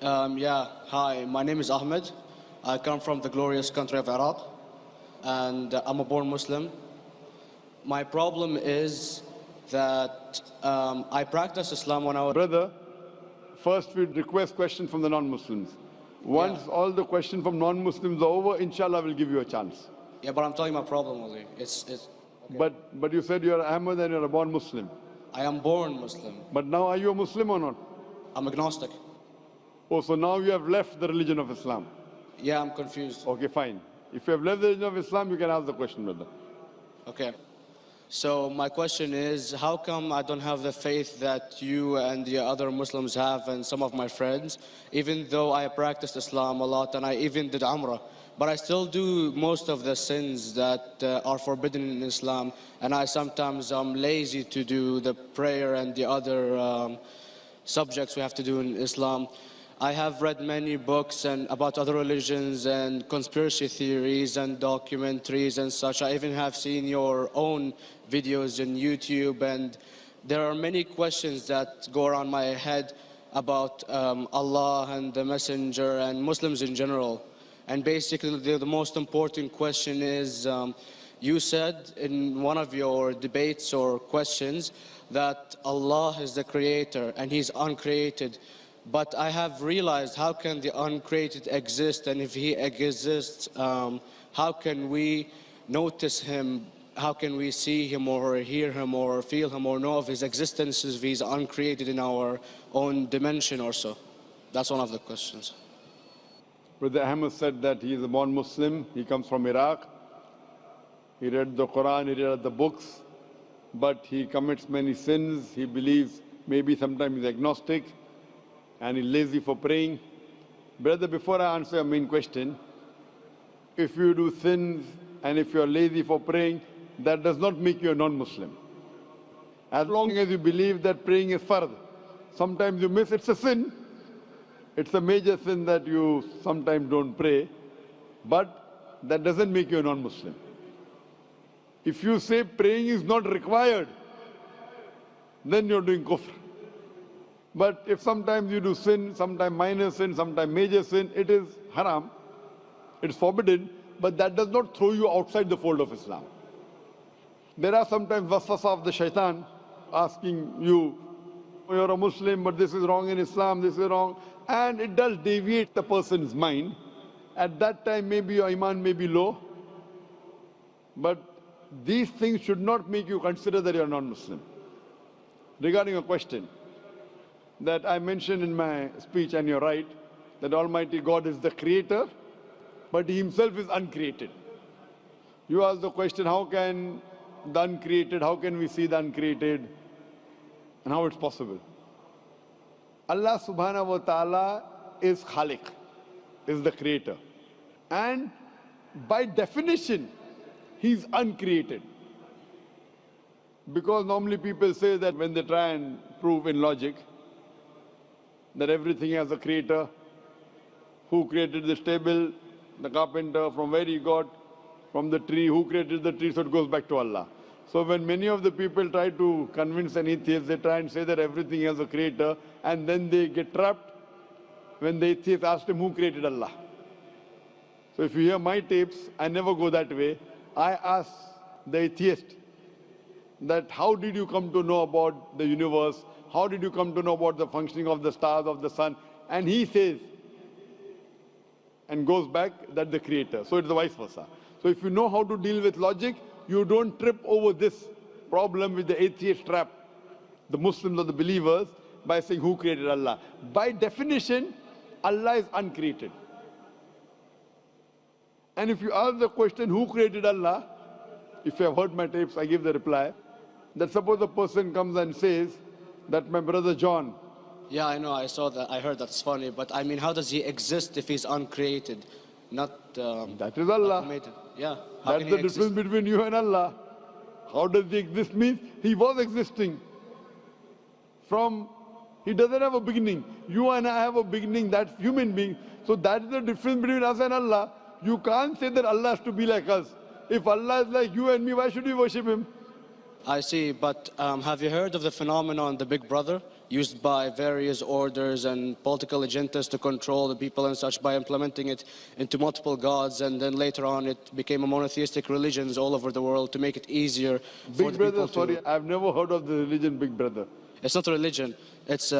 Yeah, hi, my name is Ahmed. I come from the glorious country of Iraq, and I'm a born Muslim. My problem is that I practiced Islam when I was... Brother, first we request questions from the non-Muslims. Once all the questions from non-Muslims are over, inshallah, we'll give you a chance. Yeah, but I'm telling you my problem, Ali. Okay. But you said you're Ahmed and you're a born Muslim. I am born Muslim. But now are you a Muslim or not? I'm agnostic. Oh, so now you have left the religion of Islam. Yeah, I'm confused. Okay, fine. If you have left the religion of Islam, you can ask the question, brother. Okay. So my question is, how come I don't have the faith that you and the other Muslims have and some of my friends, even though I practiced Islam a lot and I even did Umrah, but I still do most of the sins that are forbidden in Islam, and I sometimes am lazy to do the prayer and the other subjects we have to do in Islam. I have read many books about other religions and conspiracy theories and documentaries and such. I even have seen your own videos on YouTube, and there are many questions that go around my head about Allah and the Messenger and Muslims in general. And basically the most important question is, you said in one of your debates or questions that Allah is the creator and He's uncreated. But I have realized, how can the uncreated exist? And if He exists, how can we notice Him? How can we see Him or hear Him or feel Him or know of His existence if He's uncreated in our own dimension or so? That's one of the questions. Brother Ahmed said that he is a born Muslim. He comes from Iraq. He read the Quran, he read the books, but he commits many sins. He believes maybe sometimes he's agnostic and he's lazy for praying. Brother, before I answer your main question, if you do sins and if you're lazy for praying, that does not make you a non-Muslim. As long as you believe that praying is fard, sometimes you miss, it's a sin. It's a major sin that you sometimes don't pray, but that doesn't make you a non-Muslim. If you say praying is not required, then you're doing kufr. But if sometimes you do sin, sometimes minor sin, sometimes major sin, it is haram, it's forbidden, but that does not throw you outside the fold of Islam. There are sometimes waswasa of the shaitan asking you, you're a Muslim, but this is wrong in Islam, this is wrong. And it does deviate the person's mind. At that time, maybe your iman may be low. But these things should not make you consider that you're non-Muslim. Regarding a question that I mentioned in my speech, and you're right, that Almighty God is the creator, but He Himself is uncreated. You ask the question, how can the uncreated, how can we see the uncreated, and how it's possible? Allah subhanahu wa ta'ala is Khaliq, is the creator. And by definition, He's uncreated. Because normally people say that when they try and prove in logic that everything has a creator, who created this table, the carpenter, from where he got, from the tree, who created the tree, so it goes back to Allah. So when many of the people try to convince an atheist, they try and say that everything has a creator, and then they get trapped when the atheist asks him who created Allah. So if you hear my tapes, I never go that way. I ask the atheist that how did you come to know about the universe? How did you come to know about the functioning of the stars, of the sun? And he says, and goes back, that the creator. So it's the vice versa. So if you know how to deal with logic, you don't trip over this problem with the atheist trap, the Muslims or the believers, by saying who created Allah. By definition, Allah is uncreated. And if you ask the question, who created Allah? If you have heard my tapes, I give the reply, that suppose a person comes and says that my brother John. Yeah, I know, I saw that, I heard that's funny, but I mean, how does he exist if he's uncreated? Not that is Allah. Yeah. That's the difference between you and Allah. How does he exist? Means he was existing. He doesn't have a beginning. You and I have a beginning, that's human being. So that is the difference between us and Allah. You can't say that Allah has to be like us. If Allah is like you and me, why should we worship Him? I see, but have you heard of the phenomenon, the Big Brother? used by various orders and political agendas to control the people and such by implementing it into multiple gods, and then later on it became a monotheistic religions all over the world to make it easier for Big the Brother, people sorry, to... I've never heard of the religion Big Brother. It's not a religion, it's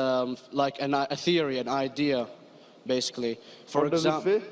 like a theory, an idea, basically. For What does it say?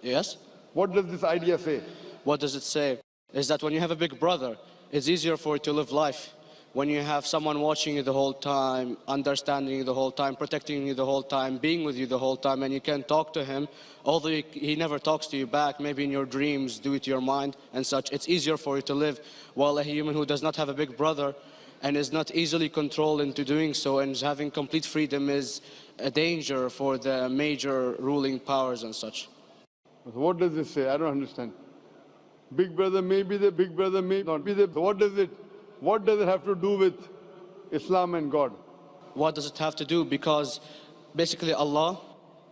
Yes? What does this idea say? What does it say? Is that when you have a big brother, it's easier for you to live life. When you have someone watching you the whole time, understanding you the whole time, protecting you the whole time, being with you the whole time, and you can talk to him, although he never talks to you back, maybe in your dreams, due to your mind and such, it's easier for you to live. While a human who does not have a big brother and is not easily controlled into doing so and is having complete freedom is a danger for the major ruling powers and such. What does this say? I don't understand. Big Brother may be the Big Brother may not be the... What does it have to do with Islam and God? What does it have to do? Because basically Allah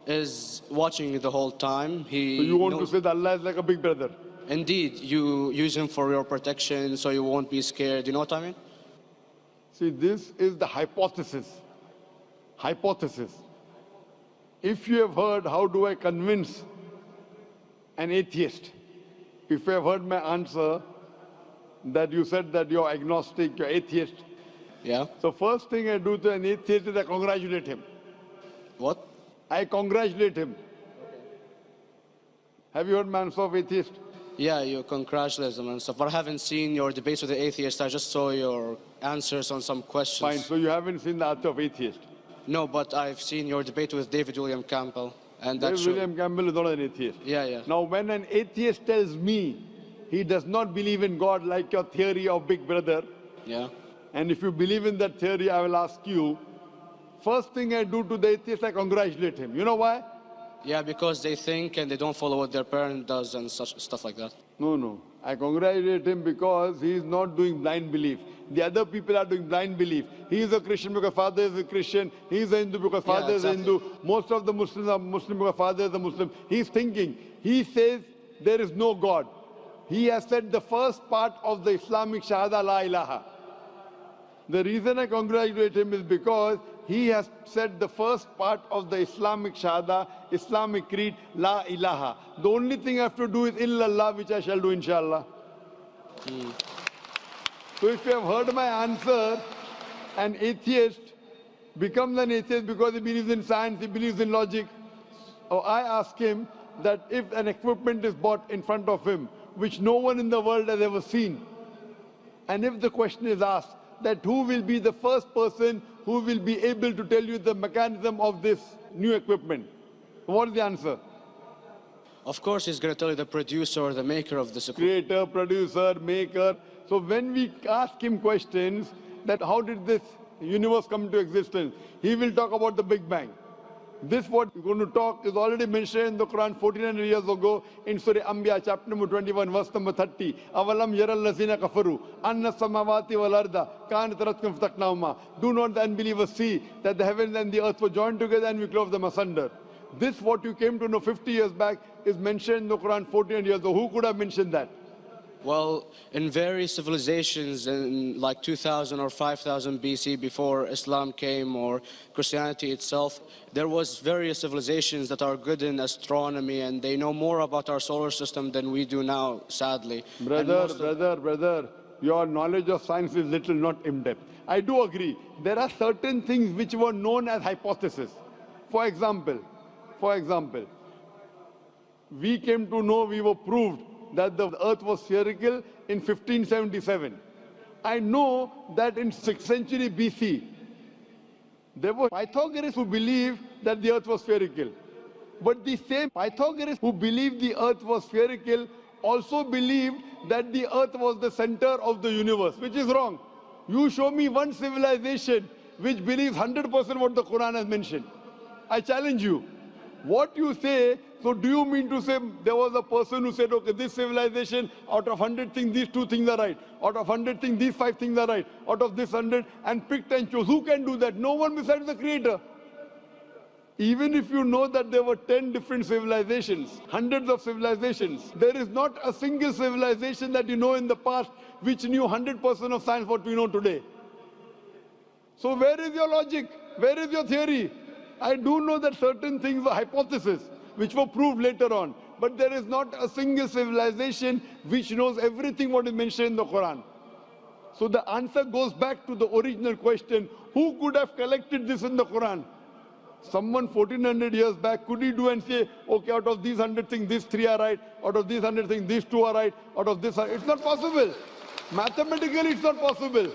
is watching you the whole time. So you want to say that Allah is like a big brother? Indeed, you use him for your protection so you won't be scared. You know what I mean? See, this is the hypothesis. Hypothesis. If you have heard, how do I convince an atheist? If you have heard my answer, that you said that you're agnostic, you're atheist. Yeah. So first thing I do to an atheist is I congratulate him. What? I congratulate him. Have you heard my answer of atheist? Yeah, you congratulate them and stuff. But I haven't seen your debates with the atheist. I just saw your answers on some questions. Fine, so you haven't seen the answer of atheist? No, but I've seen your debate with David William Campbell. And that's William Campbell is not an atheist. Yeah, yeah. Now when an atheist tells me he does not believe in God like your theory of Big Brother, yeah, and if you believe in that theory, I will ask you, first thing I do to the atheist, I congratulate him. You know why? Yeah, because they think and they don't follow what their parent does and such stuff like that. No. I congratulate him because he is not doing blind belief. The other people are doing blind belief. He is a Christian because father is a Christian. He is a Hindu because father is a Hindu. Most of the Muslims are Muslim because father is a Muslim. He is thinking. He says there is no God. He has said the first part of the Islamic Shahada, La ilaha. The reason I congratulate him is because he has said the first part of the Islamic Shahada, Islamic Creed, La ilaha. The only thing I have to do is illallah, which I shall do inshallah. So if you have heard my answer, an atheist becomes an atheist because he believes in science, he believes in logic. Or I ask him that if an equipment is bought in front of him, which no one in the world has ever seen, and if the question is asked that who will be the first person who will be able to tell you the mechanism of this new equipment, what is the answer? Of course, he's going to tell you the producer or the maker of this equipment. Creator, producer, maker. So when we ask him questions that how did this universe come into existence, he will talk about the Big Bang. This what we're going to talk is already mentioned in the Quran 1400 years ago in Surah Anbiya chapter number 21 verse number 30. Avalam yaral lazina kafaru anna samawati wal arda kanat ratkum fataqnahuma. Do not the unbelievers see that the heavens and the earth were joined together and we clove them asunder. This what you came to know 50 years back is mentioned in the Quran 1400 years ago. Who could have mentioned that? Well, in various civilizations in like 2000 or 5000 BC before Islam came or Christianity itself, there was various civilizations that are good in astronomy and they know more about our solar system than we do now, sadly. Brother, your knowledge of science is little, not in-depth. I do agree. There are certain things which were known as hypotheses. For example, we came to know, we were proved that the earth was spherical in 1577. I know that in 6th century BC, there were Pythagoreans who believed that the earth was spherical. But the same Pythagoreans who believed the earth was spherical also believed that the earth was the center of the universe, which is wrong. You show me one civilization which believes 100% what the Quran has mentioned. I challenge you. What you say, so do you mean to say there was a person who said, okay, this civilization, out of 100 things, these 2 things are right. Out of 100 things, these 5 things are right. Out of this 100, and picked and chose. Who can do that? No one besides the Creator. Even if you know that there were 10 different civilizations, hundreds of civilizations, there is not a single civilization that you know in the past which knew 100% of science what we know today. So where is your logic? Where is your theory? I do know that certain things are hypotheses, which were proved later on. But there is not a single civilization which knows everything what is mentioned in the Quran. So the answer goes back to the original question, who could have collected this in the Quran? Someone 1400 years back, could he do and say, okay, out of these 100 things, these 3 are right, out of these 100 things, these 2 are right, out of this, it's not possible. Mathematically, it's not possible.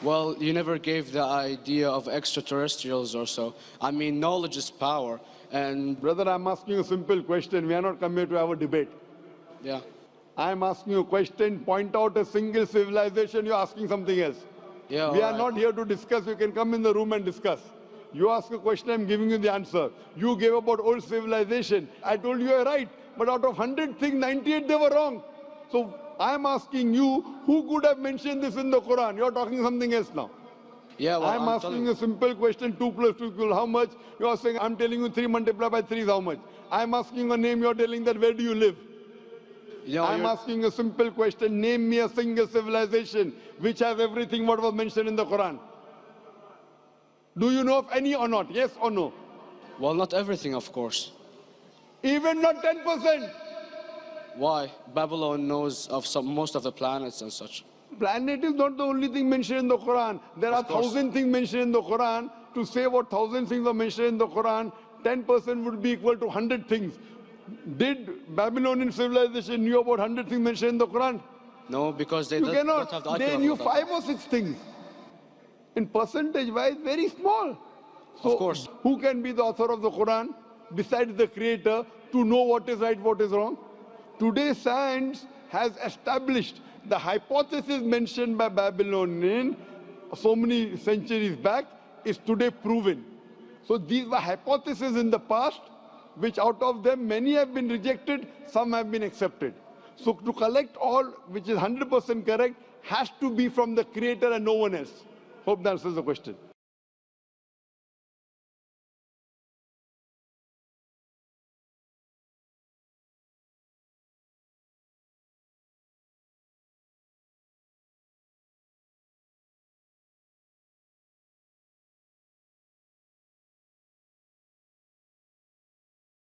Well, you never gave the idea of extraterrestrials or so. I mean, knowledge is power, and... Brother, I'm asking you a simple question. We are not come here to have a debate. Yeah. I'm asking you a question. Point out a single civilization. You're asking something else. Yeah, we are not here to discuss. You can come in the room and discuss. You ask a question, I'm giving you the answer. You gave about old civilization. I told you you're right. But out of 100 things, 98 they were wrong. So I'm asking you, who could have mentioned this in the Quran? You're talking something else now. Yeah, well, I'm asking you a simple question, 2 plus 2 equals how much? You're saying, I'm telling you 3 multiplied by 3 is how much? I'm asking a name, you're telling that where do you live? You know, I'm asking a simple question, name me a single civilization which has everything what was mentioned in the Quran. Do you know of any or not? Yes or no? Well, not everything, of course. Even not 10%. Why? Babylon knows of most of the planets and such. Planet is not the only thing mentioned in the Quran. There are 1,000 things mentioned in the Quran. To say what 1,000 things are mentioned in the Quran, 10% would be equal to 100 things. Did Babylonian civilization knew about 100 things mentioned in the Quran? No, because they You don't cannot. have the IQ They level knew of that. 5 or 6 things. In percentage wise, very small. So Of course. who can be the author of the Quran besides the creator to know what is right, what is wrong? Today science has established the hypothesis mentioned by Babylonian so many centuries back is today proven. So these were hypotheses in the past, which out of them many have been rejected, some have been accepted. So to collect all which is 100% correct has to be from the creator and no one else. Hope that answers the question.